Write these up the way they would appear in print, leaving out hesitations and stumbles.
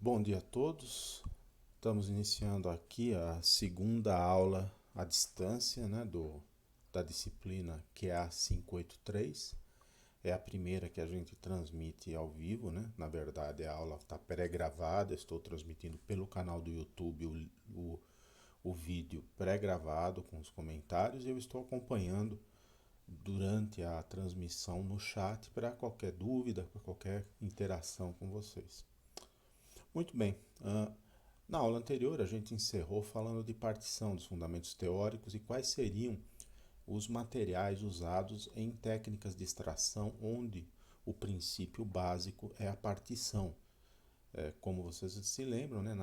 Bom dia a todos. Estamos iniciando aqui a segunda aula à distância, né, da disciplina QA 583. É a primeira que a gente transmite ao vivo, né? Na verdade, a aula está pré-gravada. Estou transmitindo pelo canal do YouTube o vídeo pré-gravado com os comentários e eu estou acompanhando durante a transmissão no chat para qualquer dúvida, para qualquer interação com vocês. Muito bem. Na aula anterior a gente encerrou falando de partição, dos fundamentos teóricos e quais seriam os materiais usados em técnicas de extração onde o princípio básico é a partição. Como vocês se lembram, né,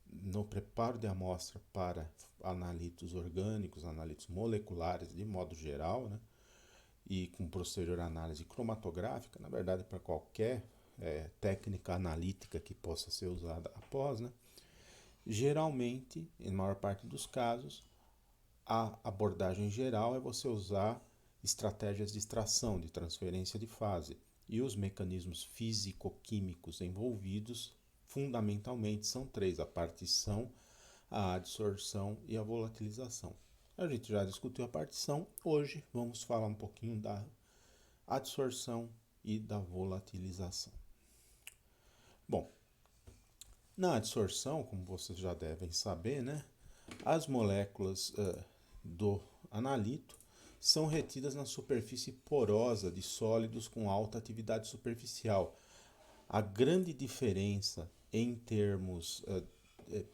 no preparo de amostra para analitos orgânicos, analitos moleculares de modo geral, né, e com posterior análise cromatográfica, na verdade para qualquer técnica analítica que possa ser usada após, né, geralmente, em maior parte dos casos, a abordagem geral é você usar estratégias de extração, de transferência de fase. E os mecanismos físico-químicos envolvidos, fundamentalmente, são três: a partição, a adsorção e a volatilização. A gente já discutiu a partição, hoje vamos falar um pouquinho da adsorção e da volatilização. Bom, na adsorção, como vocês já devem saber, né, as moléculas do analito são retidas na superfície porosa de sólidos com alta atividade superficial. A grande diferença em termos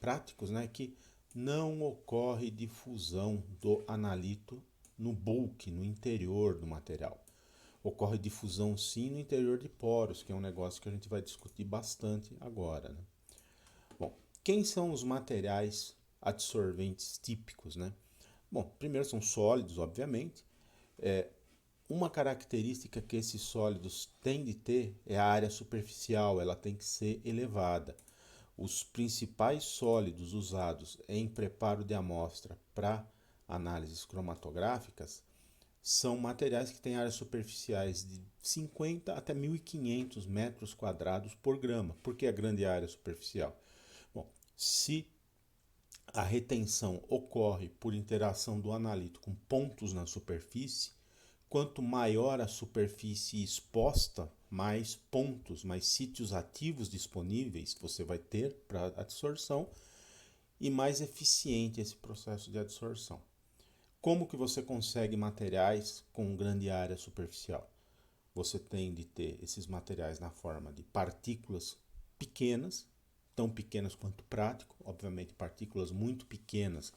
práticos, né, é que não ocorre difusão do analito no bulk, no interior do material. Ocorre difusão sim no interior de poros, que é um negócio que a gente vai discutir bastante agora, né? Bom, quem são os materiais adsorventes típicos, né? Bom, primeiro são sólidos, obviamente. Uma característica que esses sólidos têm de ter é a área superficial, ela tem que ser elevada. Os principais sólidos usados em preparo de amostra para análises cromatográficas são materiais que têm áreas superficiais de 50 até 1.500 metros quadrados por grama. Por que a grande área superficial? Bom, se a retenção ocorre por interação do analito com pontos na superfície, quanto maior a superfície exposta, mais pontos, mais sítios ativos disponíveis você vai ter para adsorção e mais eficiente esse processo de adsorção. Como que você consegue materiais com grande área superficial? Você tem de ter esses materiais na forma de partículas pequenas, tão pequenas quanto prático. Obviamente, partículas muito pequenas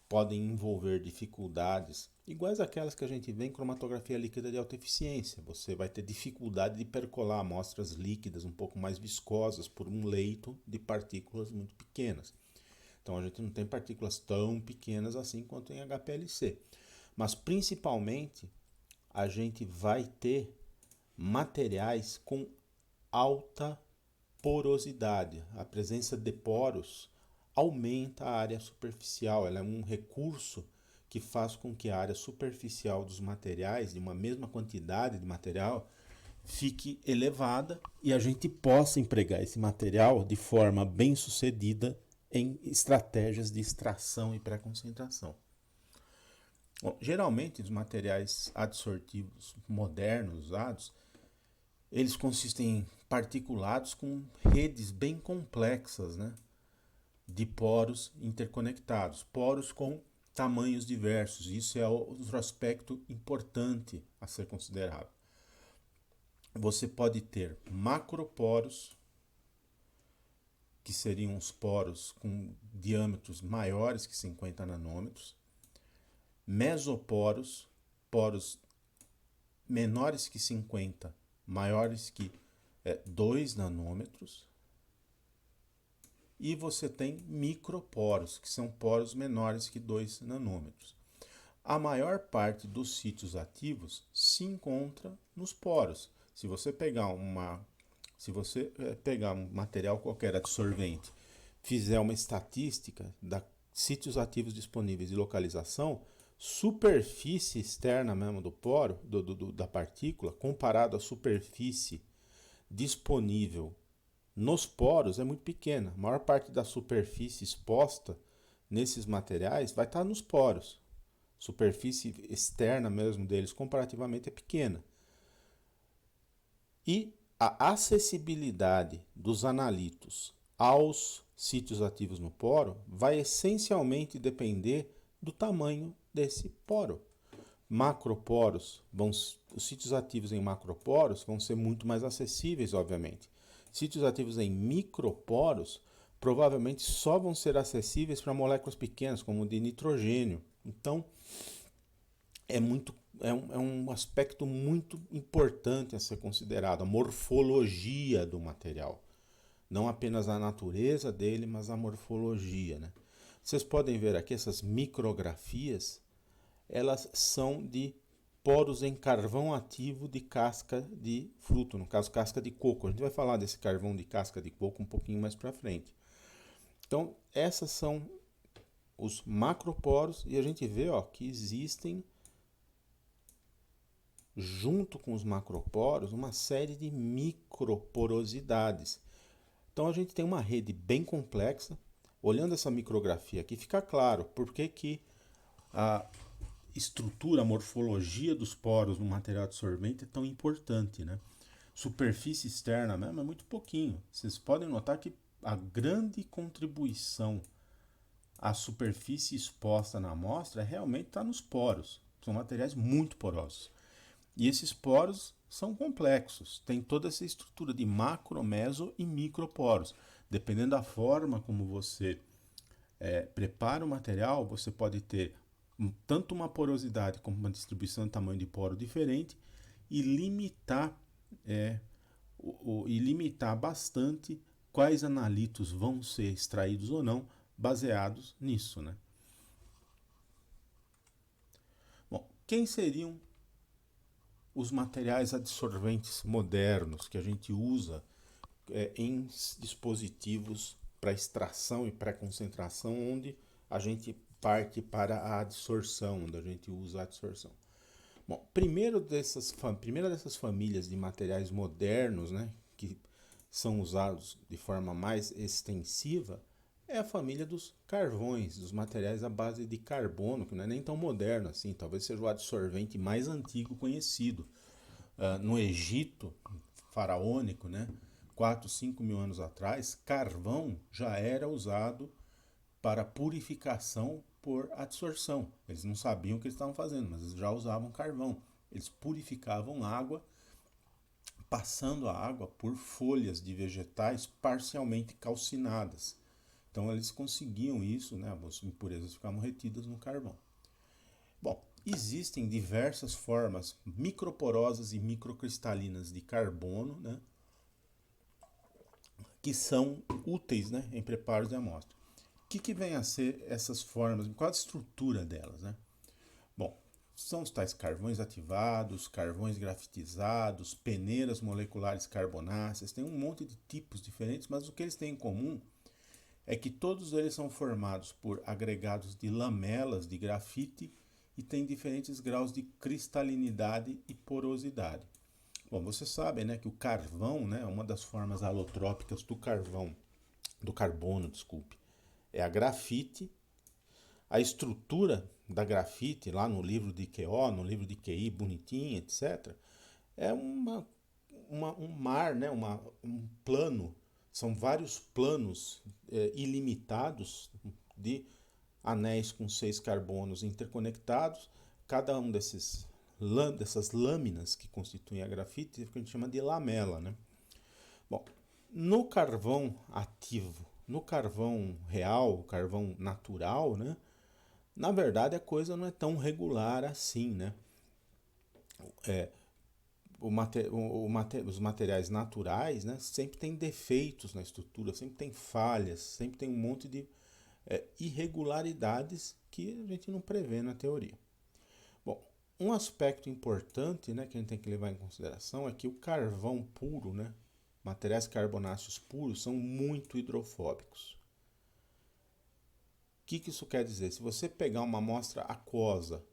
podem envolver dificuldades iguais àquelas que a gente vê em cromatografia líquida de alta eficiência. Você vai ter dificuldade de percolar amostras líquidas um pouco mais viscosas por um leito de partículas muito pequenas. Então a gente não tem partículas tão pequenas assim quanto em HPLC. Mas principalmente a gente vai ter materiais com alta porosidade. A presença de poros aumenta a área superficial, ela é um recurso que faz com que a área superficial dos materiais, de uma mesma quantidade de material, fique elevada e a gente possa empregar esse material de forma bem sucedida em estratégias de extração e pré-concentração. Bom, geralmente os materiais adsortivos modernos usados, eles consistem em particulados com redes bem complexas, né, de poros interconectados, poros com tamanhos diversos. Isso é outro aspecto importante a ser considerado. Você pode ter macroporos, que seriam os poros com diâmetros maiores que 50 nanômetros, mesoporos, poros menores que 50, maiores que 2 nanômetros, e você tem microporos, que são poros menores que 2 nanômetros. A maior parte dos sítios ativos se encontra nos poros. Se você pegar um material qualquer adsorvente, fizer uma estatística da sítios ativos disponíveis e localização, superfície externa mesmo do poro, da partícula, comparado à superfície disponível nos poros é muito pequena. A maior parte da superfície exposta nesses materiais vai estar nos poros. A superfície externa mesmo deles comparativamente é pequena. E a acessibilidade dos analitos aos sítios ativos no poro vai essencialmente depender do tamanho desse poro. Macroporos, os sítios ativos em macroporos vão ser muito mais acessíveis, obviamente. Sítios ativos em microporos provavelmente só vão ser acessíveis para moléculas pequenas, como o de nitrogênio. Então, é um aspecto muito importante a ser considerado, a morfologia do material. Não apenas a natureza dele, mas a morfologia, né? Vocês podem ver aqui essas micrografias, elas são de poros em carvão ativo de casca de fruto, no caso casca de coco. A gente vai falar desse carvão de casca de coco um pouquinho mais para frente. Então, essas são os macroporos e a gente vê, ó, que existem junto com os macroporos uma série de microporosidades. Então a gente tem uma rede bem complexa. Olhando essa micrografia aqui, fica claro por que a estrutura, a morfologia dos poros no material absorvente é tão importante, né? Superfície externa mesmo é muito pouquinho. Vocês podem notar que a grande contribuição à superfície exposta na amostra realmente está nos poros. São materiais muito porosos. E esses poros são complexos, tem toda essa estrutura de macro, meso e microporos. Dependendo da forma como você prepara o material, você pode ter tanto uma porosidade como uma distribuição de tamanho de poro diferente e limitar, limitar bastante quais analitos vão ser extraídos ou não baseados nisso, né? Bom, quem seriam os materiais adsorventes modernos que a gente usa em dispositivos para extração e pré-concentração, onde a gente parte para a adsorção, onde a gente usa a adsorção. Bom, primeira dessas famílias de materiais modernos, né, que são usados de forma mais extensiva, é a família dos carvões, dos materiais à base de carbono, que não é nem tão moderno assim, talvez seja o adsorvente mais antigo conhecido. No Egito faraônico, né, 4, 5 mil anos atrás, carvão já era usado para purificação por adsorção. Eles não sabiam o que eles estavam fazendo, mas eles já usavam carvão. Eles purificavam água, passando a água por folhas de vegetais parcialmente calcinadas. Então eles conseguiam isso, né? As impurezas ficavam retidas no carvão. Bom, existem diversas formas microporosas e microcristalinas de carbono, né, que são úteis, né, em preparos de amostra. O que vem a ser essas formas? Qual a estrutura delas, né? Bom, são os tais carvões ativados, carvões grafitizados, peneiras moleculares carbonáceas, tem um monte de tipos diferentes, mas o que eles têm em comum é que todos eles são formados por agregados de lamelas de grafite e têm diferentes graus de cristalinidade e porosidade. Bom, vocês sabem, né, que o carvão, né, uma das formas alotrópicas do carbono, desculpe, é a grafite. A estrutura da grafite, lá no livro de QO, no livro de QI, bonitinho, etc., é um mar, né, um plano. São vários planos ilimitados de anéis com 6 carbonos interconectados. Cada um dessas lâminas que constituem a grafite é o que a gente chama de lamela, né? Bom, no carvão ativo, no carvão real, carvão natural, né? Na verdade a coisa não é tão regular assim, né? Os materiais naturais, né, sempre tem defeitos na estrutura, sempre tem falhas, sempre tem um monte de irregularidades que a gente não prevê na teoria. Bom, um aspecto importante, né, que a gente tem que levar em consideração é que o carvão puro, né, materiais carbonáceos puros, são muito hidrofóbicos. O que isso quer dizer? Se você pegar uma amostra aquosa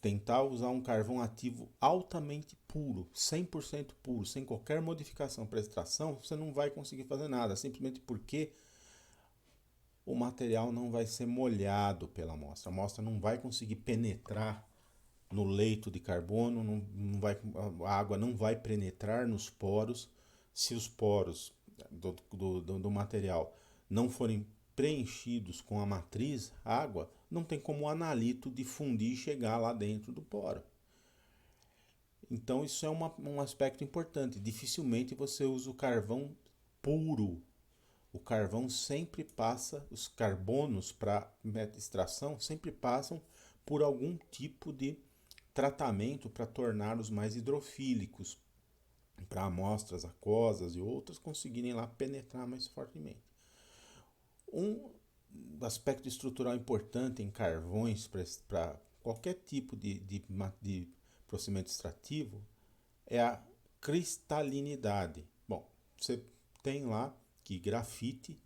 tentar usar um carvão ativo altamente puro, 100% puro, sem qualquer modificação para extração, você não vai conseguir fazer nada, simplesmente porque o material não vai ser molhado pela amostra. A amostra não vai conseguir penetrar no leito de carbono, a água não vai penetrar nos poros. Se os poros do material não forem preenchidos com a matriz água, não tem como o analito difundir e chegar lá dentro do poro. Então isso é um aspecto importante. Dificilmente você usa o carvão puro. O carvão sempre passa, os carbonos para extração sempre passam por algum tipo de tratamento para torná-los mais hidrofílicos, para amostras aquosas e outras conseguirem lá penetrar mais fortemente. Um aspecto estrutural importante em carvões para qualquer tipo de procedimento extrativo é a cristalinidade. Bom, você tem lá que grafite,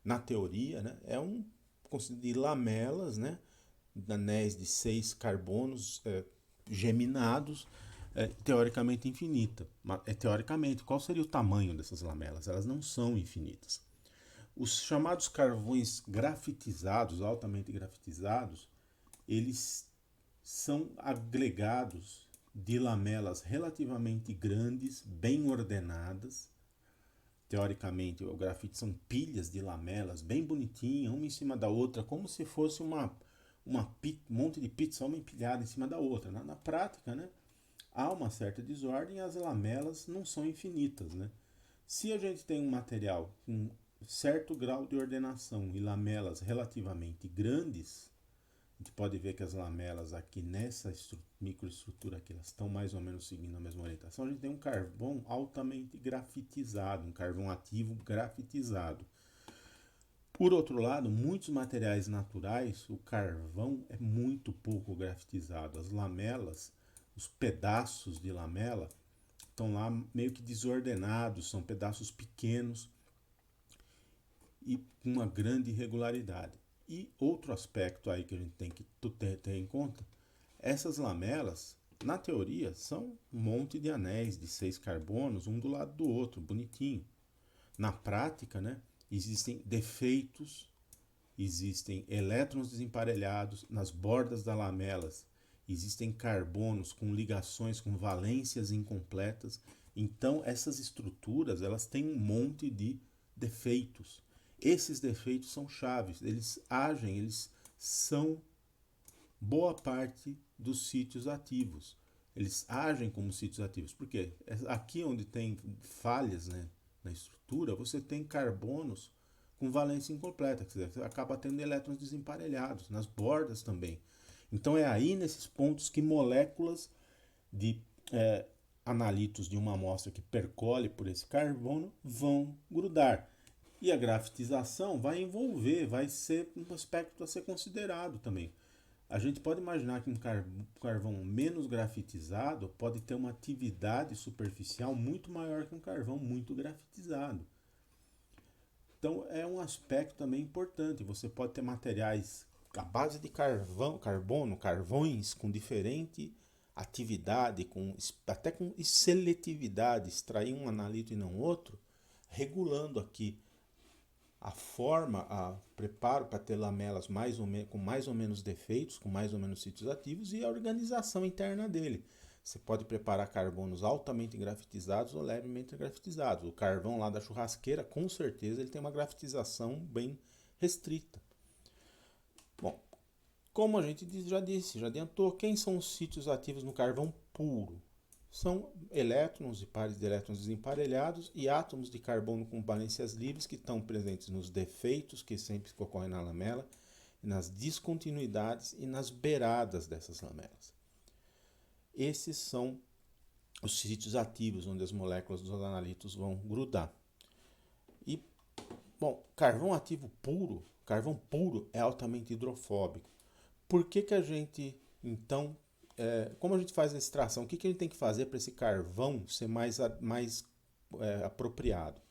na teoria, né, é um conceito de lamelas, né, anéis de 6 carbonos geminados, teoricamente infinita. Teoricamente, qual seria o tamanho dessas lamelas? Elas não são infinitas. Os chamados carvões grafitizados, altamente grafitizados, eles são agregados de lamelas relativamente grandes, bem ordenadas. Teoricamente, o grafite são pilhas de lamelas bem bonitinhas, uma em cima da outra, como se fosse um monte de pizza, uma empilhada em cima da outra. Na prática, né, há uma certa desordem e as lamelas não são infinitas. Né? Se a gente tem um material com certo grau de ordenação e lamelas relativamente grandes, a gente pode ver que as lamelas aqui nessa microestrutura aqui, elas estão mais ou menos seguindo a mesma orientação. A gente tem um carvão altamente grafitizado, um carvão ativo grafitizado. Por outro lado, muitos materiais naturais, o carvão é muito pouco grafitizado. As lamelas, os pedaços de lamela, estão lá meio que desordenados, são pedaços pequenos e com uma grande irregularidade. E outro aspecto aí que a gente tem que ter em conta, essas lamelas, na teoria, são um monte de anéis de 6 carbonos, um do lado do outro, bonitinho. Na prática, né, existem defeitos, existem elétrons desemparelhados nas bordas das lamelas, existem carbonos com ligações, com valências incompletas. Então, essas estruturas, elas têm um monte de defeitos. Esses defeitos são chaves, eles são boa parte dos sítios ativos. Eles agem como sítios ativos, porque aqui onde tem falhas, né, na estrutura, você tem carbonos com valência incompleta, quer dizer, você acaba tendo elétrons desemparelhados, nas bordas também. Então é aí nesses pontos que moléculas de analitos de uma amostra que percole por esse carbono vão grudar. E a grafitização vai envolver, vai ser um aspecto a ser considerado também. A gente pode imaginar que um carvão menos grafitizado pode ter uma atividade superficial muito maior que um carvão muito grafitizado. Então é um aspecto também importante. Você pode ter materiais à base de carvões com diferente atividade, até com seletividade, extrair um analito e não outro, regulando aqui a forma, preparo para ter lamelas com mais ou menos defeitos, com mais ou menos sítios ativos e a organização interna dele. Você pode preparar carbonos altamente grafitizados ou levemente grafitizados. O carvão lá da churrasqueira, com certeza, ele tem uma grafitização bem restrita. Bom, como a gente já adiantou, quem são os sítios ativos no carvão puro? São elétrons e pares de elétrons desemparelhados e átomos de carbono com valências livres que estão presentes nos defeitos que sempre ocorrem na lamela, nas descontinuidades e nas beiradas dessas lamelas. Esses são os sítios ativos onde as moléculas dos analitos vão grudar. E, bom, carvão puro é altamente hidrofóbico. Por que a gente, então, como a gente faz a extração? O que a gente tem que fazer para esse carvão ser mais apropriado?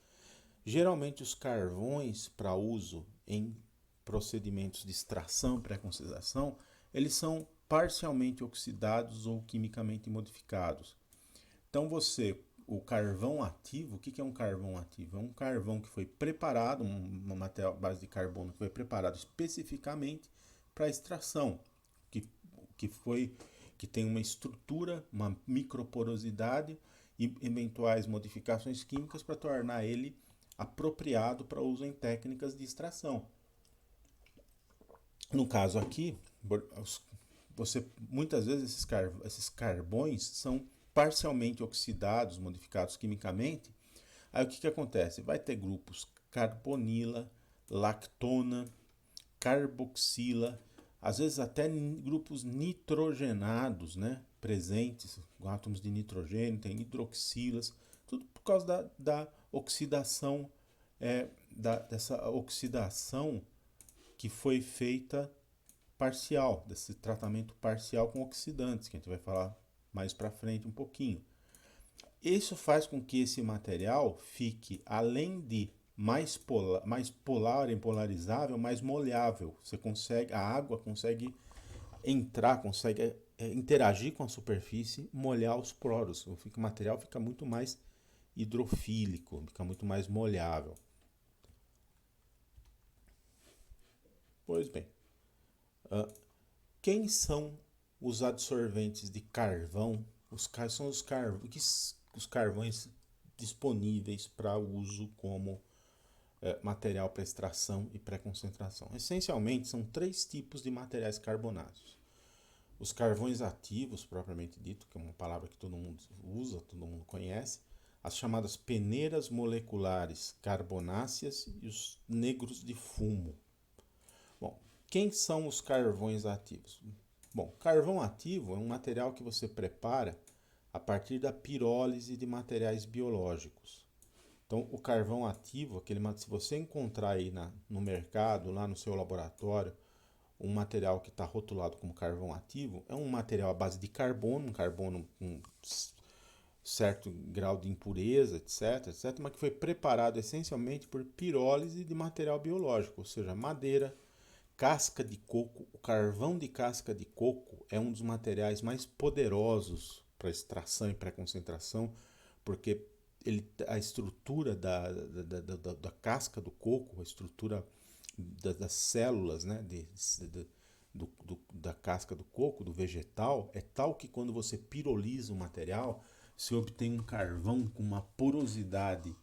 Geralmente os carvões para uso em procedimentos de extração, pré-concentração, eles são parcialmente oxidados ou quimicamente modificados. Então o carvão ativo, o que é um carvão ativo? É um carvão que foi preparado, uma matéria base de carbono que foi preparado especificamente para extração, que tem uma estrutura, uma microporosidade e eventuais modificações químicas para tornar ele apropriado para uso em técnicas de extração. No caso aqui, muitas vezes esses carvões são parcialmente oxidados, modificados quimicamente. Aí o que acontece? Vai ter grupos carbonila, lactona, carboxila, às vezes até grupos nitrogenados, né, presentes, átomos de nitrogênio, tem hidroxilas, tudo por causa da oxidação, dessa oxidação que foi feita parcial, desse tratamento parcial com oxidantes, que a gente vai falar mais para frente um pouquinho. Isso faz com que esse material fique, além de mais polar e polarizável, mais molhável. A água consegue entrar, consegue interagir com a superfície, molhar os poros. O material fica muito mais hidrofílico, fica muito mais molhável. Pois bem, quem são os adsorventes de carvão? São os carvões disponíveis para uso como material para extração e pré-concentração. Essencialmente, são 3 tipos de materiais carbonados. Os carvões ativos, propriamente dito, que é uma palavra que todo mundo usa, todo mundo conhece, as chamadas peneiras moleculares carbonáceas e os negros de fumo. Bom, quem são os carvões ativos? Bom, carvão ativo é um material que você prepara a partir da pirólise de materiais biológicos. Então, o carvão ativo, se você encontrar aí no mercado, lá no seu laboratório, um material que está rotulado como carvão ativo, é um material à base de carbono, um carbono com certo grau de impureza, etc., mas que foi preparado essencialmente por pirólise de material biológico, ou seja, madeira, casca de coco. O carvão de casca de coco é um dos materiais mais poderosos para extração e pré-concentração, porque a estrutura da casca do coco, a estrutura das células, né, da casca do coco, do vegetal, é tal que quando você piroliza o material, se obtém um carvão com uma porosidade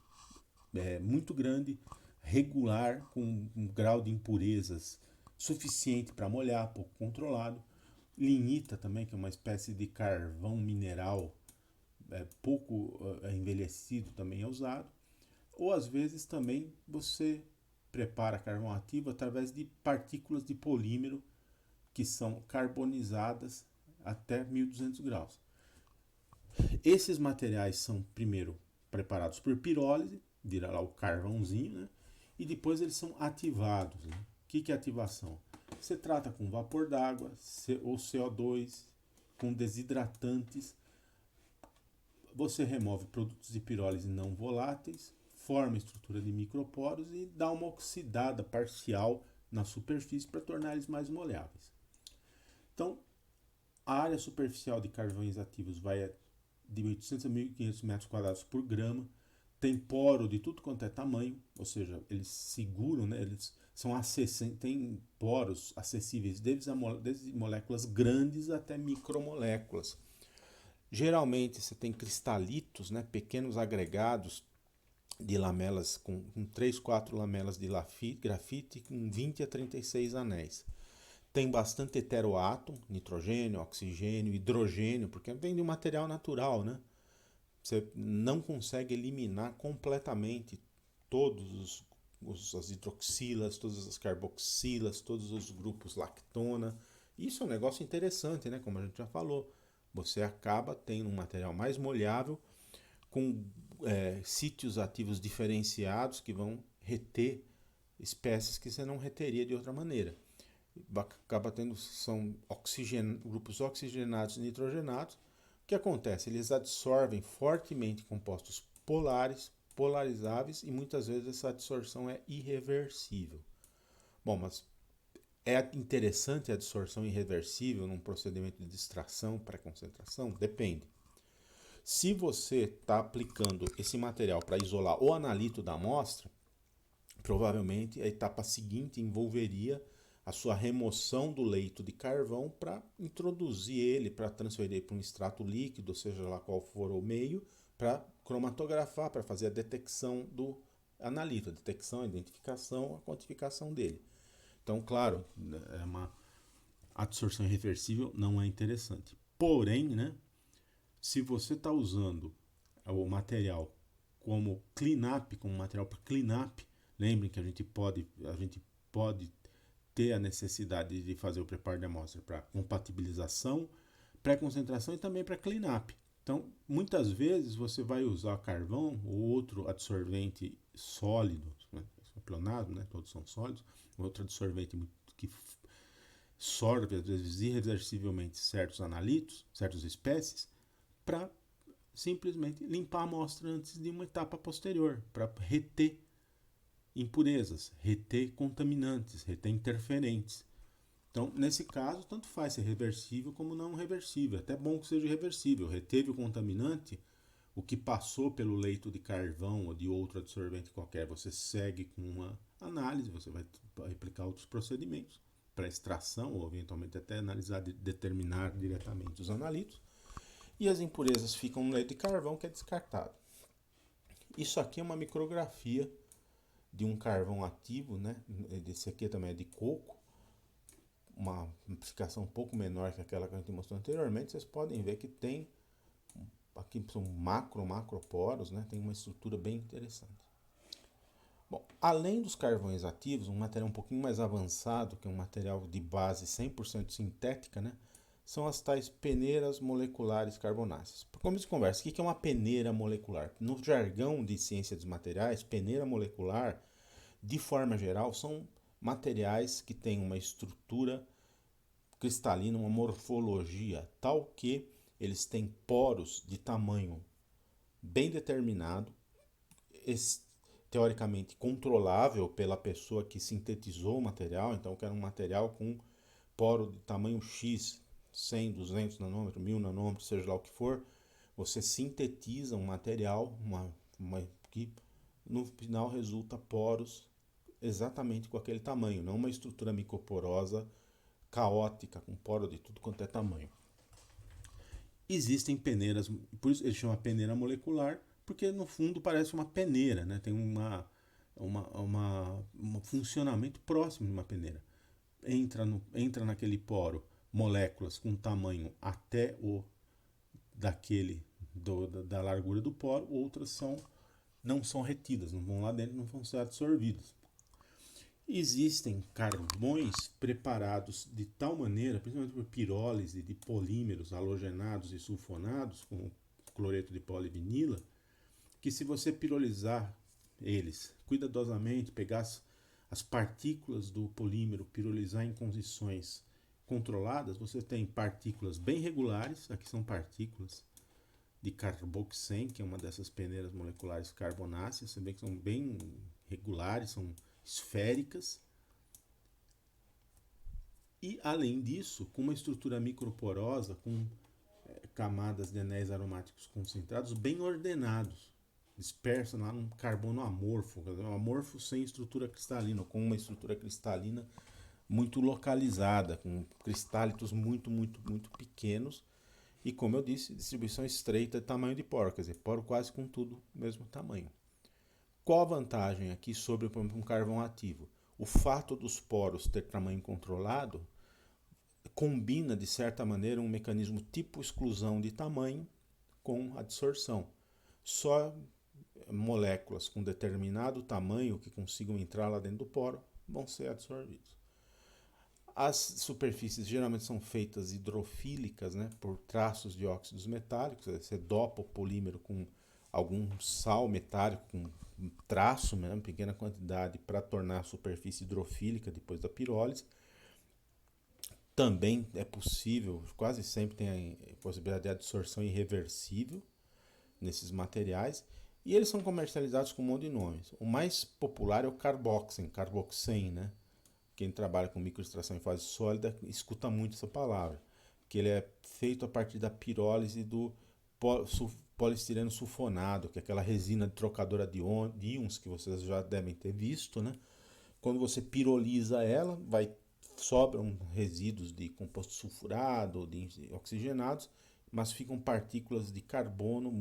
muito grande, regular, com um grau de impurezas suficiente para molhar, pouco controlado. Lignita também, que é uma espécie de carvão mineral pouco envelhecido, também é usado. Ou às vezes também você prepara carvão ativo através de partículas de polímero que são carbonizadas até 1200 graus. Esses materiais são primeiro preparados por pirólise, vira lá o carvãozinho, né? E depois eles são ativados. Né? O que é ativação? Você trata com vapor d'água ou CO2, com desidratantes. Você remove produtos de pirólise não voláteis, forma estrutura de microporos e dá uma oxidada parcial na superfície para tornar eles mais molháveis. Então, a área superficial de carvões ativos vai de 800 a 1.500 metros quadrados por grama. Tem poro de tudo quanto é tamanho, ou seja, eles seguram, né? Eles têm poros acessíveis desde moléculas grandes até micromoléculas. Geralmente você tem cristalitos, né? Pequenos agregados de lamelas com 3, 4 lamelas de grafite com 20 a 36 anéis. Tem bastante heteroátomo, nitrogênio, oxigênio, hidrogênio, porque vem de um material natural, né? Você não consegue eliminar completamente todos as hidroxilas, todas as carboxilas, todos os grupos lactona. Isso é um negócio interessante, né? Como a gente já falou. Você acaba tendo um material mais molhável, com sítios ativos diferenciados que vão reter espécies que você não reteria de outra maneira. Acaba tendo são grupos oxigenados e nitrogenados. O que acontece? Eles absorvem fortemente compostos polares, polarizáveis, e muitas vezes essa absorção é irreversível. Bom, mas É interessante a adsorção irreversível num procedimento de extração para concentração? Depende. Se você está aplicando esse material para isolar o analito da amostra, provavelmente a etapa seguinte envolveria a sua remoção do leito de carvão para introduzir ele, para transferir para um extrato líquido, seja lá qual for o meio, para cromatografar, para fazer a detecção do analito, a detecção, a identificação, a quantificação dele. Então, claro, uma adsorção irreversível não é interessante. Porém, né, se você está usando o material como cleanup, como material para cleanup, lembrem que a gente pode ter a necessidade de fazer o preparo de amostra para compatibilização, pré-concentração e também para cleanup. Então, muitas vezes você vai usar carvão ou outro adsorvente sólido, né, plonado, né, todos são sólidos, outro adsorvente que sorve, às vezes, irreversivelmente certos analitos, certas espécies, para simplesmente limpar a amostra antes de uma etapa posterior, para reter impurezas, reter contaminantes, reter interferentes. Então, nesse caso, tanto faz ser reversível como não reversível. Até bom que seja reversível. Reteve o contaminante, o que passou pelo leito de carvão ou de outro absorvente qualquer, você segue com uma análise, você vai replicar outros procedimentos para extração ou eventualmente até analisar, determinar diretamente os analitos. E as impurezas ficam no leito de carvão, que é descartado. Isso aqui é uma micrografia de um carvão ativo, né? Esse aqui também é de coco, uma amplificação um pouco menor que aquela que a gente mostrou anteriormente. Vocês podem ver que tem, aqui são macroporos, né? Tem uma estrutura bem interessante. Bom, além dos carvões ativos, um material um pouquinho mais avançado, que é um material de base 100% sintética, né? São as tais peneiras moleculares carbonáceas. Para começo de conversa, o que é uma peneira molecular? No jargão de ciência dos materiais, peneira molecular, de forma geral, são materiais que têm uma estrutura cristalina, uma morfologia tal que eles têm poros de tamanho bem determinado, teoricamente controlável pela pessoa que sintetizou o material. Então, quero um material com poro de tamanho X, 100, 200 nanômetros, 1000 nanômetros, seja lá o que for. Você sintetiza um material que no final resulta poros exatamente com aquele tamanho, não uma estrutura microporosa caótica, com poro de tudo quanto é tamanho. Existem peneiras, por isso ele chama peneira molecular, porque no fundo parece uma peneira, né? Tem um funcionamento próximo de uma peneira. Entra naquele poro moléculas com tamanho até o da largura do poro, outras não são retidas, não vão lá dentro, não vão ser absorvidas. Existem carvões preparados de tal maneira, principalmente por pirólise de polímeros halogenados e sulfonados, como cloreto de polivinila, que se você pirolizar eles cuidadosamente, pegar as partículas do polímero, pirolizar em condições controladas, você tem partículas bem regulares, aqui são partículas de carboxen, que é uma dessas peneiras moleculares carbonáceas, você vê que são bem regulares, são esféricas, e além disso, com uma estrutura microporosa, com camadas de anéis aromáticos concentrados bem ordenados, dispersa lá num carbono amorfo, um amorfo sem estrutura cristalina, com uma estrutura cristalina muito localizada, com cristálitos muito pequenos, e como eu disse, distribuição estreita de tamanho de poro, quer dizer, poro quase com tudo mesmo tamanho. Qual a vantagem aqui sobre, por exemplo, um carvão ativo? O fato dos poros ter tamanho controlado combina, de certa maneira, um mecanismo tipo exclusão de tamanho com adsorção. Só moléculas com determinado tamanho que consigam entrar lá dentro do poro vão ser absorvidos. As superfícies geralmente são feitas hidrofílicas, né, por traços de óxidos metálicos. Você dopa o polímero com algum sal metálico, com um traço, né, uma pequena quantidade, para tornar a superfície hidrofílica depois da pirólise. Também é possível, quase sempre tem a possibilidade de adsorção irreversível nesses materiais, e eles são comercializados com um monte de nomes. O mais popular é o carboxen, né? quem trabalha com microextração em fase sólida escuta muito essa palavra, que ele é feito a partir da pirólise do poliestireno sulfonado, que é aquela resina trocadora de íons que vocês já devem ter visto, né? Quando você piroliza ela, sobram resíduos de composto sulfurado, de oxigenados, mas ficam partículas de carbono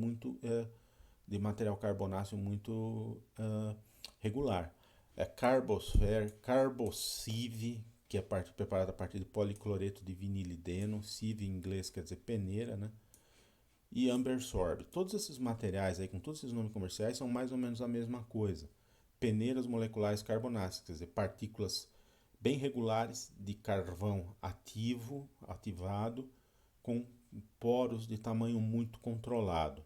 de material carbonáceo muito regular. É carbosive, que é preparada a partir de policloreto de vinilideno, sieve em inglês quer dizer peneira, né? E Ambersorb. Todos esses materiais aí, com todos esses nomes comerciais, são mais ou menos a mesma coisa. Peneiras moleculares carbonáceas, quer dizer, partículas bem regulares de carvão ativado, com poros de tamanho muito controlado.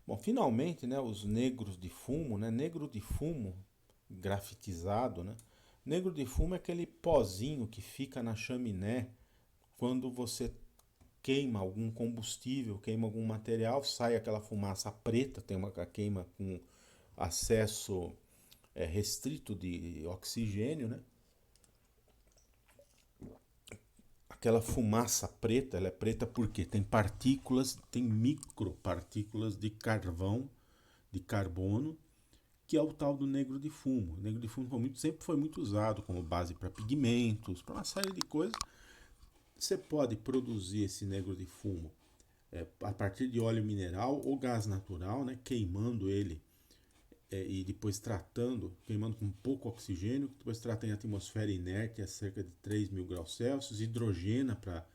Bom, finalmente, né, os negros de fumo, né, negro de fumo grafitizado, né? Negro de fumo é aquele pozinho que fica na chaminé quando você queima algum combustível, queima algum material, sai aquela fumaça preta, tem uma queima com acesso restrito de oxigênio, né? Aquela fumaça preta, ela é preta porque tem partículas, tem micropartículas de carvão, de carbono, que é o tal do negro de fumo. O negro de fumo sempre foi muito usado como base para pigmentos, para uma série de coisas. Você pode produzir esse negro de fumo a partir de óleo mineral ou gás natural, né, queimando ele e depois queimando com pouco oxigênio, depois trata em atmosfera inerte a cerca de 3.000 graus Celsius, hidrogena para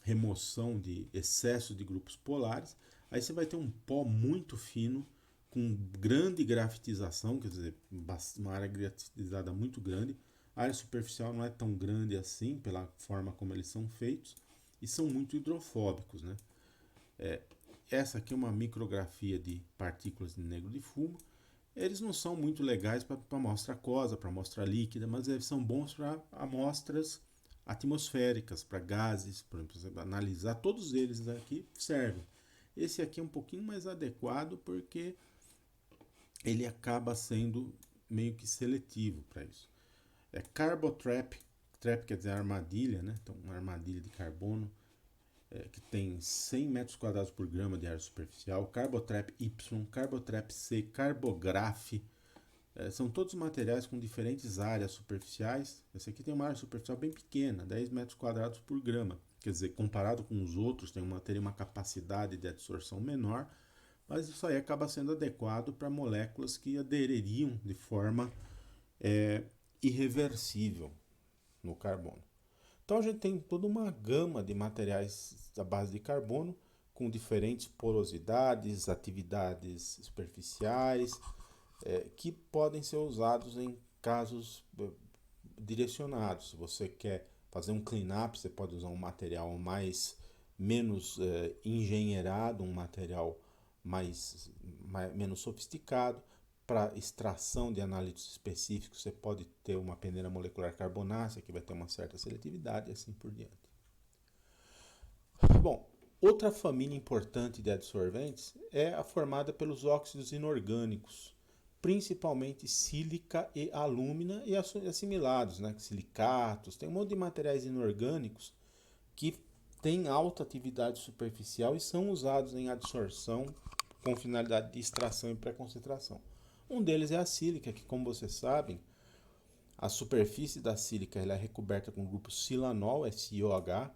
remoção de excesso de grupos polares. Aí você vai ter um pó muito fino, com grande grafitização, quer dizer, uma área grafitizada muito grande. A área superficial não é tão grande assim, pela forma como eles são feitos, e são muito hidrofóbicos, né? Essa aqui é uma micrografia de partículas de negro de fumo. Eles não são muito legais para amostra aquosa, para amostra líquida, mas eles são bons para amostras atmosféricas, para gases, por exemplo, analisar. Todos eles aqui servem. Esse aqui é um pouquinho mais adequado porque ele acaba sendo meio que seletivo para isso. É Carbotrap, trap quer dizer armadilha, né? Então, uma armadilha de carbono que tem 100 metros quadrados por grama de área superficial. Carbotrap Y, Carbotrap C, Carbograph. São todos materiais com diferentes áreas superficiais. Esse aqui tem uma área superficial bem pequena, 10 metros quadrados por grama. Quer dizer, comparado com os outros, teria uma capacidade de adsorção menor, mas isso aí acaba sendo adequado para moléculas que adeririam de forma irreversível no carbono. Então a gente tem toda uma gama de materiais à base de carbono com diferentes porosidades, atividades superficiais, que podem ser usados em casos direcionados. Se você quer fazer um cleanup, você pode usar um material menos engenheirado, um material menos sofisticado. Para extração de analíticos específicos, você pode ter uma peneira molecular carbonácea, que vai ter uma certa seletividade e assim por diante. Bom, outra família importante de adsorventes é a formada pelos óxidos inorgânicos, principalmente sílica e alúmina e assimilados, né? Silicatos, tem um monte de materiais inorgânicos que têm alta atividade superficial e são usados em adsorção com finalidade de extração e pré-concentração. Um deles é a sílica, que, como vocês sabem, a superfície da sílica ela é recoberta com o grupo silanol, SiOH.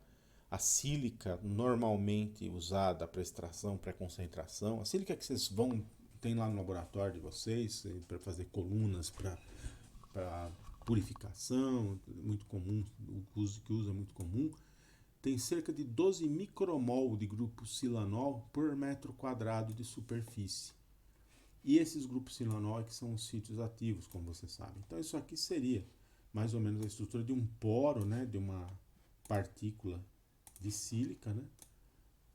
A sílica normalmente usada para extração, pré-concentração. A sílica que vocês tem lá no laboratório de vocês, para fazer colunas para purificação, muito comum, o uso que usa é muito comum. Tem cerca de 12 micromol de grupo silanol por metro quadrado de superfície. E esses grupos silanol que são os sítios ativos, como você sabe. Então isso aqui seria mais ou menos a estrutura de um poro, né, de uma partícula de sílica, né?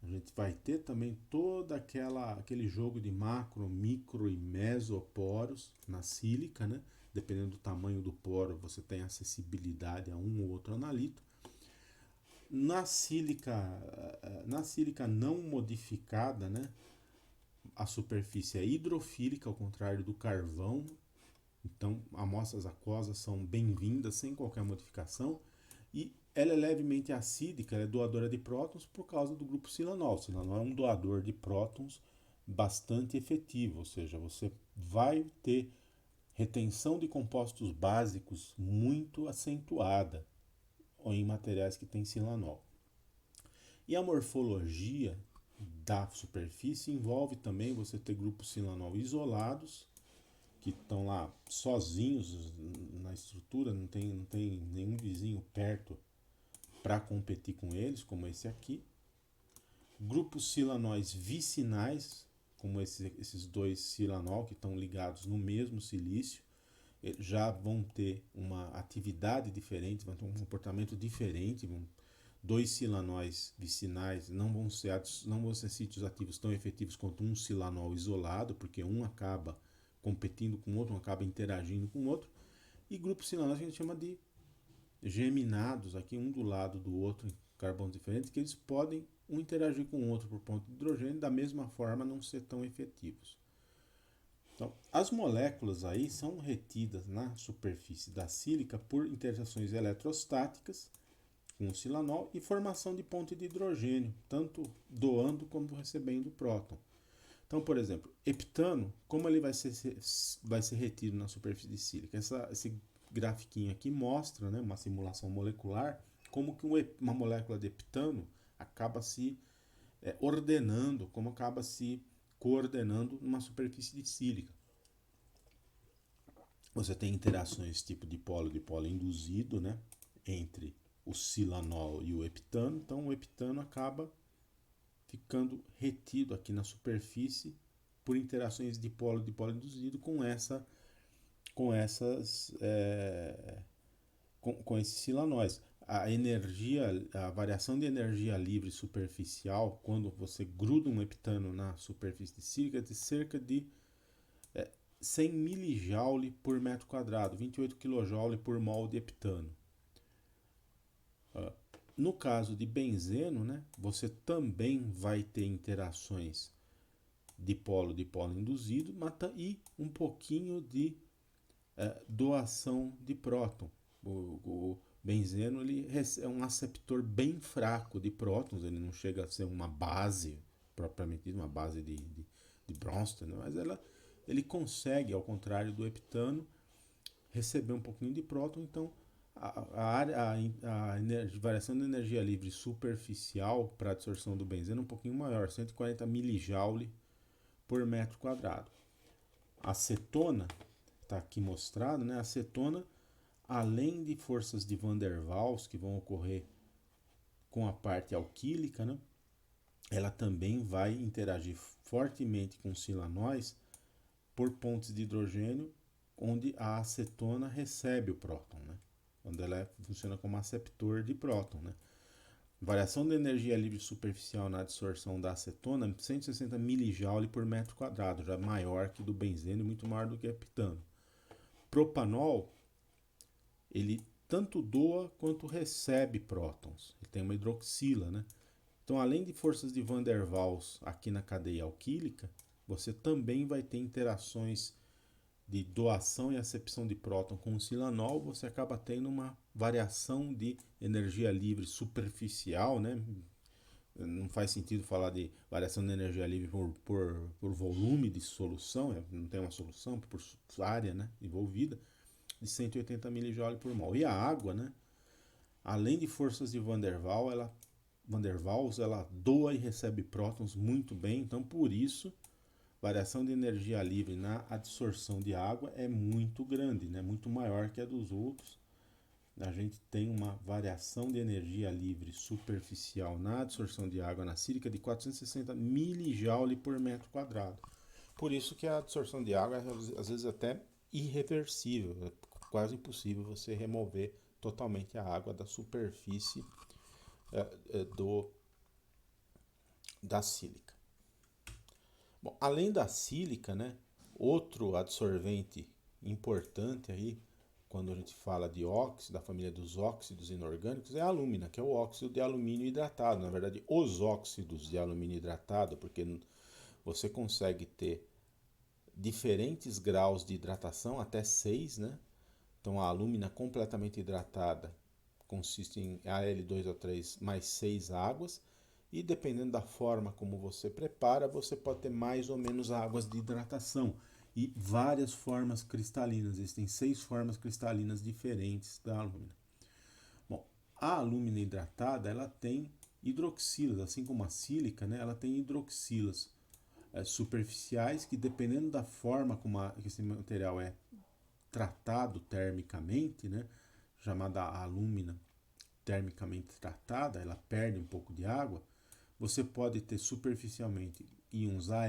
A gente vai ter também todo aquele jogo de macro, micro e mesoporos na sílica, né? Dependendo do tamanho do poro, você tem acessibilidade a um ou outro analito. Na sílica não modificada, né? A superfície é hidrofílica, ao contrário do carvão, Então, amostras aquosas são bem-vindas sem qualquer modificação e ela é levemente acídica, ela é doadora de prótons por causa do grupo silanol. O silanol é um doador de prótons bastante efetivo, ou seja, você vai ter retenção de compostos básicos muito acentuada em materiais que têm silanol. E a morfologia da superfície envolve também você ter grupos silanol isolados, que estão lá sozinhos na estrutura, não tem nenhum vizinho perto para competir com eles, como esse aqui. Grupos silanóis vicinais, como esses dois silanol que estão ligados no mesmo silício, já vão ter uma atividade diferente, vão ter um comportamento diferente. Dois silanóis vicinais não vão ser sítios ativos tão efetivos quanto um silanol isolado, porque um acaba competindo com o outro, um acaba interagindo com o outro. E grupos silanóis que a gente chama de geminados, aqui um do lado do outro, em carbonos diferentes, que eles podem um interagir com o outro por ponto de hidrogênio, da mesma forma não ser tão efetivos. Então, as moléculas aí são retidas na superfície da sílica por interações eletrostáticas com o silanol e formação de ponte de hidrogênio, tanto doando como recebendo próton. Então, por exemplo, heptano, como ele vai ser retido na superfície de sílica? Esse grafiquinho aqui mostra, né, uma simulação molecular, como que uma molécula de heptano acaba se ordenando, como acaba se coordenando numa superfície de sílica. Você tem interações tipo dipolo induzido, né, entre o silanol e o heptano. Então o heptano acaba ficando retido aqui na superfície por interações dipolo induzido com esses silanóis. A variação de energia livre superficial, quando você gruda um heptano na superfície de sílica, é de cerca de 100 milijoule por metro quadrado, 28 kJ por mol de heptano. No caso de benzeno, né, você também vai ter interações dipolo induzido e um pouquinho de doação de próton. O benzeno ele é um aceptor bem fraco de prótons, ele não chega a ser uma base propriamente dita, uma base de Bronsted, né? Mas ele consegue, ao contrário do heptano, receber um pouquinho de próton. Então a variação de energia livre superficial para a absorção do benzeno é um pouquinho maior, 140 milijoule por metro quadrado. A acetona, está aqui mostrado, né? A acetona, além de forças de Van der Waals que vão ocorrer com a parte alquílica, né, ela também vai interagir fortemente com silanóis por pontes de hidrogênio, onde a acetona recebe o próton, né, onde ela funciona como aceptor de próton. Né. Variação de energia livre superficial na absorção da acetona, 160 milijoule por metro quadrado, já maior que do benzeno e muito maior do que heptano. Propanol, ele tanto doa quanto recebe prótons. Ele tem uma hidroxila, né? Então, além de forças de Van der Waals aqui na cadeia alquílica, você também vai ter interações de doação e acepção de próton com o silanol. Você acaba tendo uma variação de energia livre superficial, né? Não faz sentido falar de variação de energia livre por volume de solução, não tem uma solução, por área, né, envolvida, de 180 milijoule por mol. E a água, né, além de forças de Van der Waals, ela doa e recebe prótons muito bem. Então, por isso, variação de energia livre na absorção de água é muito grande, né, muito maior que a dos outros. A gente tem uma variação de energia livre superficial na absorção de água na sílica de 460 milijoule por metro quadrado. Por isso que a absorção de água é às vezes até irreversível, é quase impossível você remover totalmente a água da superfície da sílica. Bom, além da sílica, né, outro adsorvente importante aí, quando a gente fala de óxido, da família dos óxidos inorgânicos, é a alúmina, que é o óxido de alumínio hidratado. Na verdade, os óxidos de alumínio hidratado, porque você consegue ter diferentes graus de hidratação, até 6, né? Então a alúmina completamente hidratada consiste em Al2O3 mais 6 águas, e dependendo da forma como você prepara, você pode ter mais ou menos águas de hidratação e várias formas cristalinas. Existem 6 formas cristalinas diferentes da alúmina. Bom, a alúmina hidratada ela tem hidroxilas, assim como a sílica, né? Ela tem hidroxilas superficiais que, dependendo da forma como esse material é tratado termicamente, né? Chamada alúmina termicamente tratada, ela perde um pouco de água. Você pode ter superficialmente íons Al+,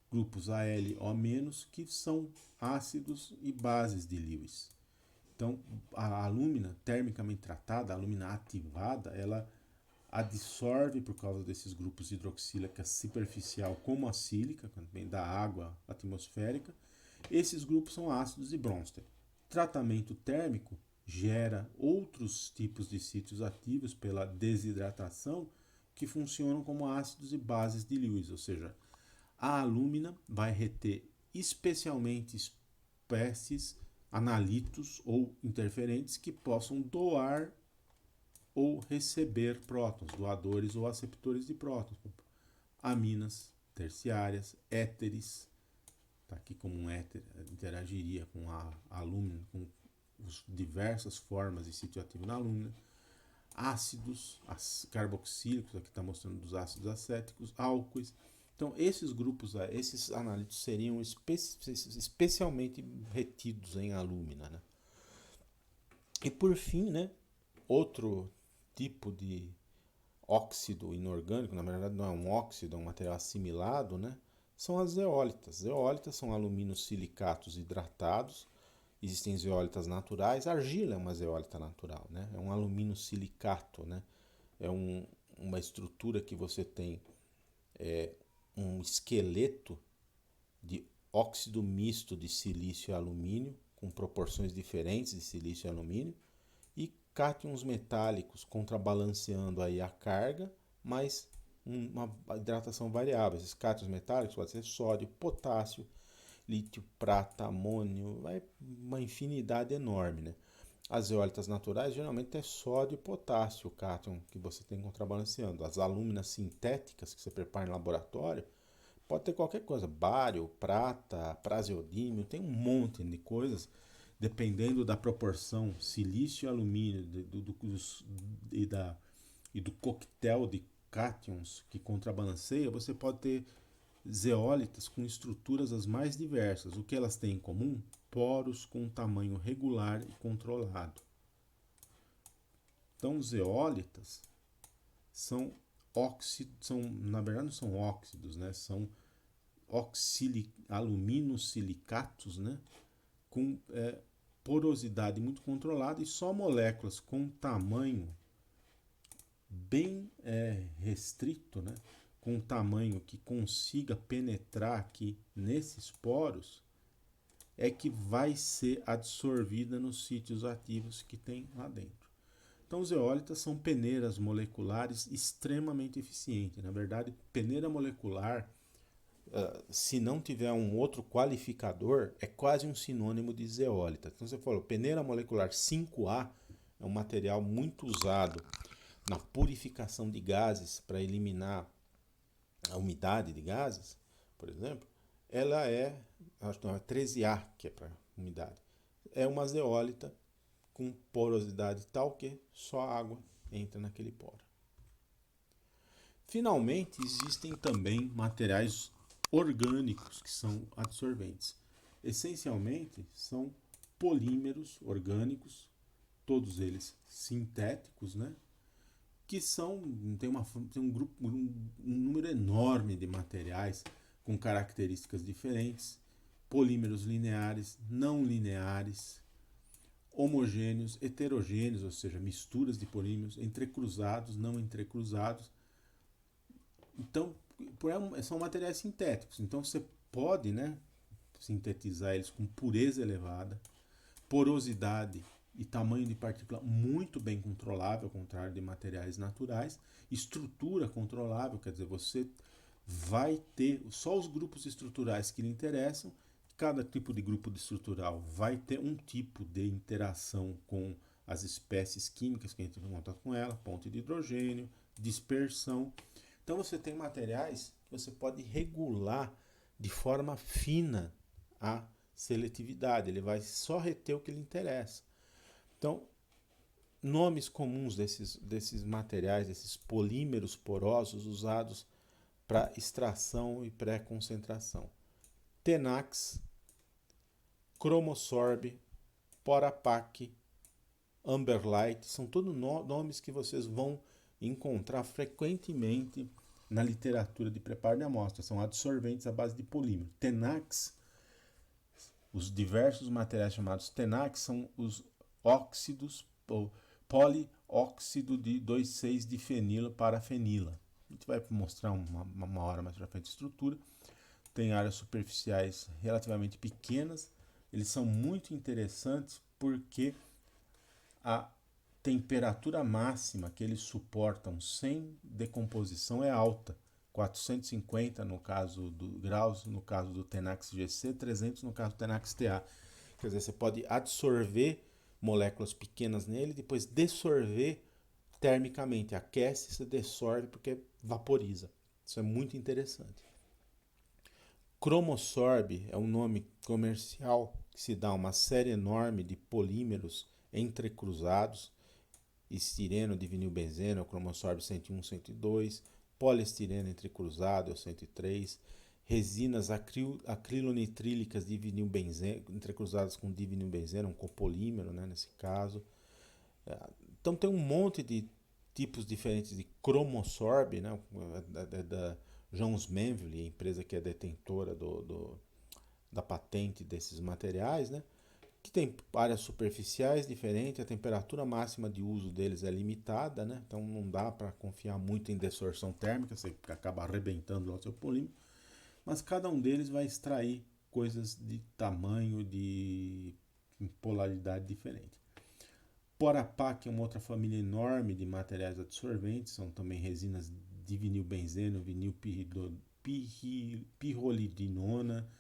grupos AlO-, que são ácidos e bases de Lewis. Então, a alúmina termicamente tratada, a alúmina ativada, ela adsorve por causa desses grupos hidroxílica superficial, como a sílica, quando vem da água atmosférica. Esses grupos são ácidos e Bronsted. Tratamento térmico gera outros tipos de sítios ativos pela desidratação que funcionam como ácidos e bases de Lewis, ou seja, a alúmina vai reter especialmente espécies, analitos ou interferentes que possam doar ou receber prótons, doadores ou aceptores de prótons, aminas terciárias, éteres, tá aqui como um éter interagiria com a alúmina, com as diversas formas de sítio ativo na alúmina, ácidos carboxílicos, aqui está mostrando dos ácidos acéticos, álcoois. Então, esses grupos, esses analíticos seriam especialmente retidos em alúmina, né? E por fim, né, outro tipo de óxido inorgânico, na verdade não é um óxido, é um material assimilado, né, são as zeólitas. Zeólitas são aluminosilicatos hidratados. Existem zeólitas naturais. A argila é uma zeólita natural, né? É um aluminosilicato, né? É uma estrutura que você tem um esqueleto de óxido misto de silício e alumínio, com proporções diferentes de silício e alumínio, e cátions metálicos contrabalanceando aí a carga, mas uma hidratação variável. Esses cátions metálicos podem ser sódio, potássio, lítio, prata, amônio, uma infinidade enorme, né? As zeólitas naturais geralmente é sódio e potássio, o cátion que você tem contrabalanceando. As alúminas sintéticas que você prepara em laboratório pode ter qualquer coisa, bário, prata, praseodímio, tem um monte de coisas, dependendo da proporção silício e alumínio e do coquetel de cátions que contrabalanceia, você pode ter zeólitas com estruturas as mais diversas. O que elas têm em comum? Poros com tamanho regular e controlado. Então, zeólitas são óxidos, na verdade não são óxidos, né? São aluminosilicatos, né? Com porosidade muito controlada, e só moléculas com tamanho bem restrito, né? Com tamanho que consiga penetrar aqui nesses poros, é que vai ser absorvida nos sítios ativos que tem lá dentro. Então, os zeólitas são peneiras moleculares extremamente eficientes. Na verdade, peneira molecular, se não tiver um outro qualificador, é quase um sinônimo de zeólita. Então, você falou, peneira molecular 5A é um material muito usado na purificação de gases para eliminar a umidade de gases, por exemplo. Ela acho que não, é 13A, que é para umidade. É uma zeólita com porosidade tal que só água entra naquele poro. Finalmente, existem também materiais orgânicos que são adsorventes. Essencialmente, são polímeros orgânicos, todos eles sintéticos, né? Que tem um número enorme de materiais com características diferentes, polímeros lineares, não lineares, homogêneos, heterogêneos, ou seja, misturas de polímeros, entrecruzados, não entrecruzados. Então, são materiais sintéticos. Então, você pode, né, sintetizar eles com pureza elevada, porosidade e tamanho de partícula muito bem controlável, ao contrário de materiais naturais, estrutura controlável, quer dizer, você vai ter só os grupos estruturais que lhe interessam. Cada tipo de grupo estrutural vai ter um tipo de interação com as espécies químicas que entram em contato com ela, ponte de hidrogênio, dispersão. Então você tem materiais que você pode regular de forma fina a seletividade, ele vai só reter o que lhe interessa. Então, nomes comuns desses materiais, desses polímeros porosos usados para extração e pré-concentração: Tenax, Cromosorb, Porapac, Amberlite, são todos nomes que vocês vão encontrar frequentemente na literatura de preparo de amostra. São adsorventes à base de polímero. Tenax, os diversos materiais chamados Tenax são os óxidos, ou polióxido de 2,6-difenila parafenila. A gente vai mostrar uma hora mais para frente a estrutura. Tem áreas superficiais relativamente pequenas. Eles são muito interessantes porque a temperatura máxima que eles suportam sem decomposição é alta. 450 no caso do graus, no caso do Tenax GC, 300 no caso do Tenax TA. Quer dizer, você pode absorver moléculas pequenas nele, depois dessorver termicamente, aquece, você dessorve porque vaporiza. Isso é muito interessante. Cromosorb é um nome comercial que se dá a uma série enorme de polímeros entrecruzados, estireno de vinilbenzeno, Cromosorb 101, 102, poliestireno entrecruzado, é o 103, resinas acrilonitrílicas de vinilbenzeno, entrecruzadas com divinilbenzeno, um copolímero, né, nesse caso. Então tem um monte de tipos diferentes de Cromosorb, né, da Jones Manville, a empresa que é detentora da patente desses materiais, né, que tem áreas superficiais diferentes, a temperatura máxima de uso deles é limitada, né, então não dá para confiar muito em dessorção térmica, você acaba arrebentando lá o seu polímero, mas cada um deles vai extrair coisas de tamanho, de polaridade diferente. Porapac é uma outra família enorme de materiais adsorventes, são também resinas de vinilbenzeno, vinilpirrolidinona,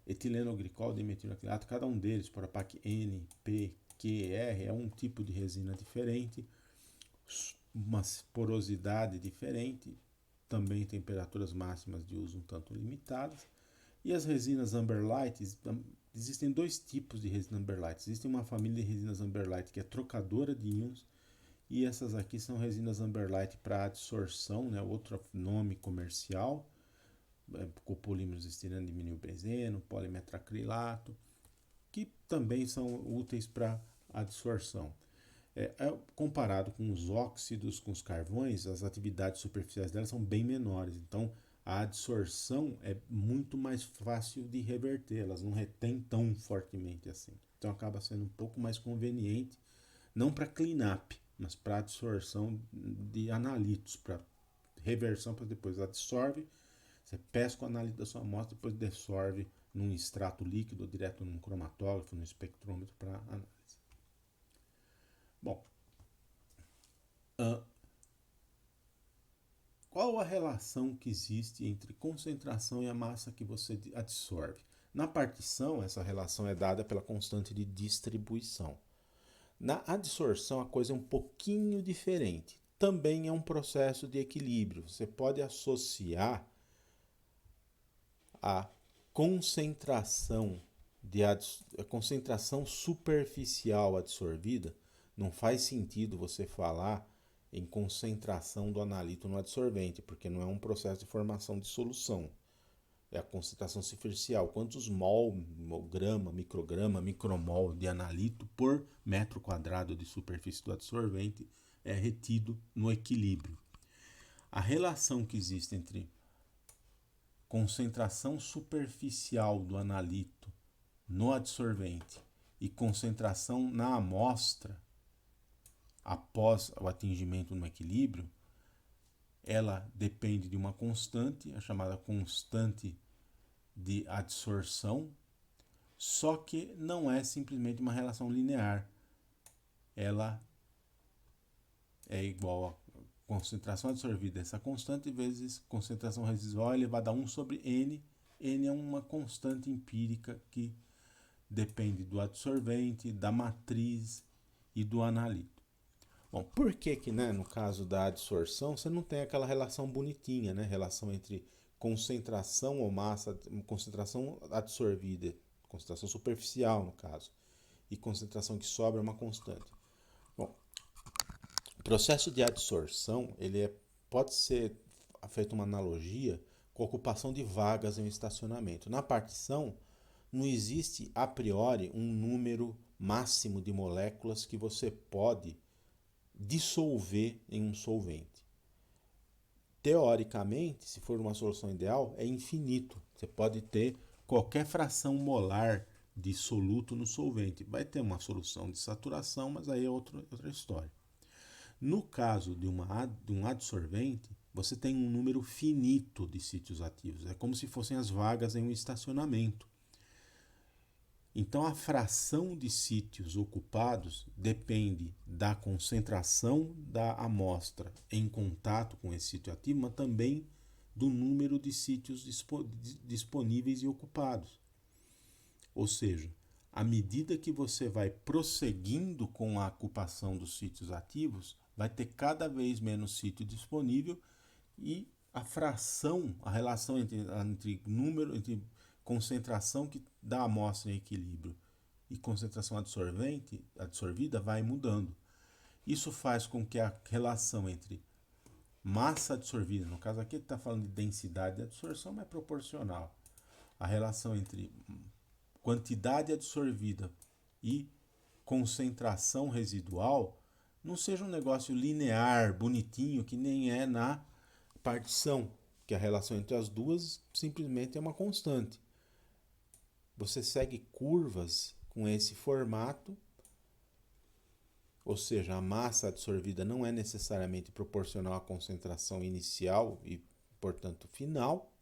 etilenoglicol, dimetilacrilato, cada um deles, Porapac N, P, Q, R, é um tipo de resina diferente, uma porosidade diferente, também temperaturas máximas de uso um tanto limitadas. E as resinas Amberlite, existem dois tipos de resina Amberlite. Existe uma família de resinas Amberlite que é trocadora de íons, e essas aqui são resinas Amberlite para adsorção, né? Outro nome comercial, copolímeros estireno de vinilbenzeno, polimetracrilato, que também são úteis para adsorção. Comparado com os óxidos, com os carvões, as atividades superficiais delas são bem menores, então a adsorção é muito mais fácil de reverter, elas não retêm tão fortemente assim. Então acaba sendo um pouco mais conveniente, não para cleanup, mas para adsorção de analitos, para reversão, para depois absorve, você pesca o analito da sua amostra, depois dessorve num extrato líquido, direto num cromatógrafo, num espectrômetro para análise. Bom, qual a relação que existe entre concentração e a massa que você adsorve? Na partição, essa relação é dada pela constante de distribuição. Na adsorção, a coisa é um pouquinho diferente. Também é um processo de equilíbrio. Você pode associar a concentração, a concentração superficial adsorvida. Não faz sentido você falar em concentração do analito no adsorvente, porque não é um processo de formação de solução. É a concentração superficial. Quantos mol, grama, micromol de analito por metro quadrado de superfície do adsorvente é retido no equilíbrio. A relação que existe entre concentração superficial do analito no adsorvente e concentração na amostra após o atingimento no equilíbrio, ela depende de uma constante, a chamada constante de adsorção, só que não é simplesmente uma relação linear. Ela é igual concentração absorvida, essa constante, vezes concentração residual elevada a 1 sobre N. N é uma constante empírica que depende do adsorvente, da matriz e do analito. Bom, por que que, né, no caso da adsorção, você não tem aquela relação bonitinha, né? Relação entre concentração ou massa, concentração absorvida, concentração superficial, no caso, e concentração que sobra é uma constante. Bom, o processo de adsorção, pode ser feita uma analogia com a ocupação de vagas em um estacionamento. Na partição, não existe a priori um número máximo de moléculas que você pode dissolver em um solvente. Teoricamente, se for uma solução ideal, é infinito. Você pode ter qualquer fração molar de soluto no solvente. Vai ter uma solução de saturação, mas aí é outra história. No caso de um adsorvente, você tem um número finito de sítios ativos. É como se fossem as vagas em um estacionamento. Então, a fração de sítios ocupados depende da concentração da amostra em contato com esse sítio ativo, mas também do número de sítios disponíveis e ocupados. Ou seja, à medida que você vai prosseguindo com a ocupação dos sítios ativos, vai ter cada vez menos sítio disponível e a fração, a relação entre concentração da amostra em equilíbrio e concentração absorvida vai mudando. Isso faz com que a relação entre massa absorvida, no caso aqui está falando de densidade de absorção, mas é proporcional. A relação entre quantidade absorvida e concentração residual não seja um negócio linear, bonitinho, que nem é na partição, que a relação entre as duas simplesmente é uma constante. Você segue curvas com esse formato, ou seja, a massa absorvida não é necessariamente proporcional à concentração inicial e, portanto, final.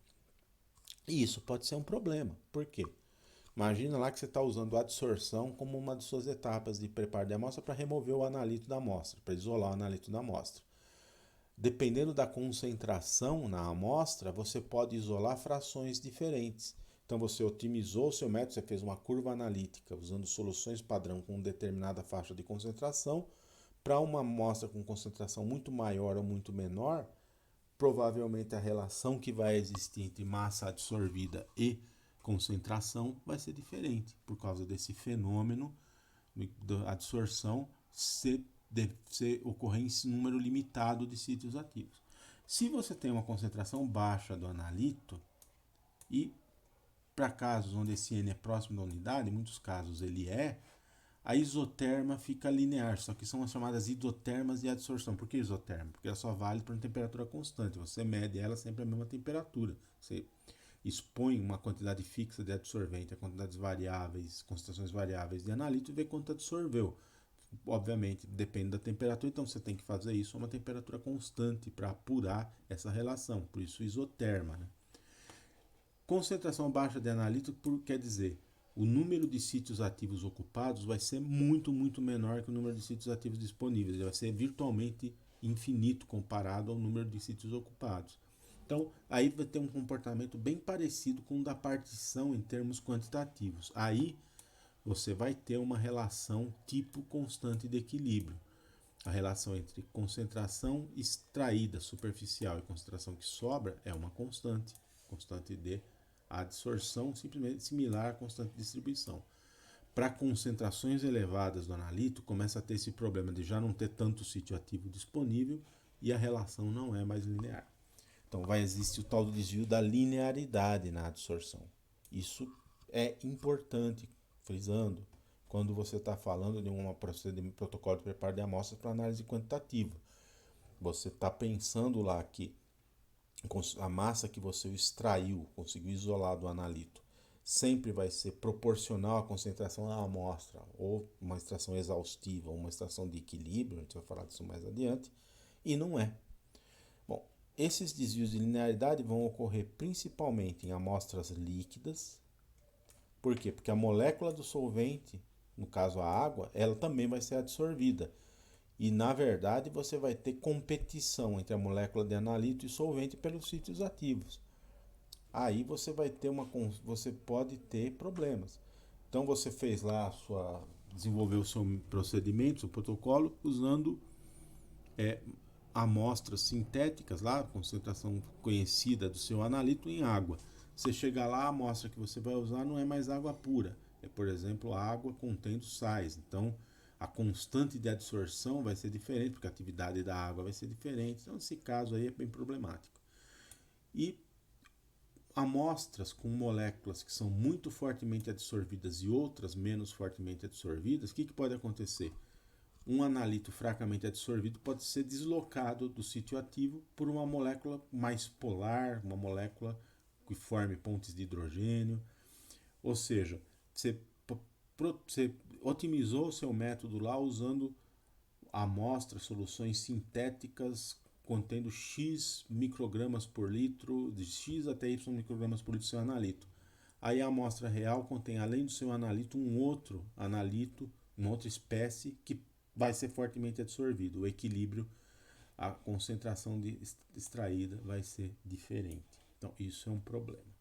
E isso pode ser um problema. Por quê? Imagina lá que você está usando a adsorção como uma de suas etapas de preparo de amostra para remover o analito da amostra, para isolar o analito da amostra. Dependendo da concentração na amostra, você pode isolar frações diferentes. Então você otimizou o seu método, você fez uma curva analítica usando soluções padrão com determinada faixa de concentração. Para uma amostra com concentração muito maior ou muito menor, provavelmente a relação que vai existir entre massa absorvida e concentração vai ser diferente, por causa desse fenômeno da absorção ser ocorrer em número limitado de sítios ativos. Se você tem uma concentração baixa do analito e para casos onde esse N é próximo da unidade, em muitos casos ele a isoterma fica linear, só que são as chamadas isotermas de adsorção. Por que isoterma? Porque ela só vale para uma temperatura constante, você mede ela sempre a mesma temperatura. Você expõe uma quantidade fixa de adsorvente a quantidades variáveis, concentrações variáveis de analito e vê quanto absorveu. Obviamente, depende da temperatura, então você tem que fazer isso a uma temperatura constante para apurar essa relação, por isso isoterma, né? Concentração baixa de analito quer dizer o número de sítios ativos ocupados vai ser muito menor que o número de sítios ativos disponíveis. Ele vai ser virtualmente infinito comparado ao número de sítios ocupados. Então, aí vai ter um comportamento bem parecido com o da partição em termos quantitativos. Aí, você vai ter uma relação tipo constante de equilíbrio. A relação entre concentração extraída superficial e concentração que sobra é uma constante de adsorção, simplesmente similar à constante de distribuição. Para concentrações elevadas do analito, começa a ter esse problema de já não ter tanto sítio ativo disponível e a relação não é mais linear. Então vai existir o tal do desvio da linearidade na adsorção. Isso é importante, frisando, quando você está falando de um protocolo de preparo de amostras para análise quantitativa. Você está pensando lá que a massa que você extraiu, conseguiu isolar do analito, sempre vai ser proporcional à concentração da amostra, ou uma extração exaustiva, ou uma extração de equilíbrio, a gente vai falar disso mais adiante, e não é. Bom, esses desvios de linearidade vão ocorrer principalmente em amostras líquidas. Por quê? Porque a molécula do solvente, no caso a água, ela também vai ser absorvida. E na verdade você vai ter competição entre a molécula de analito e solvente pelos sítios ativos. Aí você pode ter problemas. Então você fez lá desenvolveu o seu procedimento, seu protocolo usando amostras sintéticas lá, concentração conhecida do seu analito em água. Você chega lá, a amostra que você vai usar não é mais água pura, é, por exemplo, água contendo sais. Então, a constante de adsorção vai ser diferente, porque a atividade da água vai ser diferente. Então, esse caso aí é bem problemático. E amostras com moléculas que são muito fortemente adsorvidas e outras menos fortemente adsorvidas, o que pode acontecer? Um analito fracamente adsorvido pode ser deslocado do sítio ativo por uma molécula mais polar, uma molécula que forme pontes de hidrogênio. Ou seja, você otimizou o seu método lá usando amostras, soluções sintéticas contendo X microgramas por litro, de X até Y microgramas por litro do seu analito. Aí a amostra real contém, além do seu analito, um outro analito, uma outra espécie que vai ser fortemente absorvido. O equilíbrio, a concentração extraída vai ser diferente. Então, isso é um problema.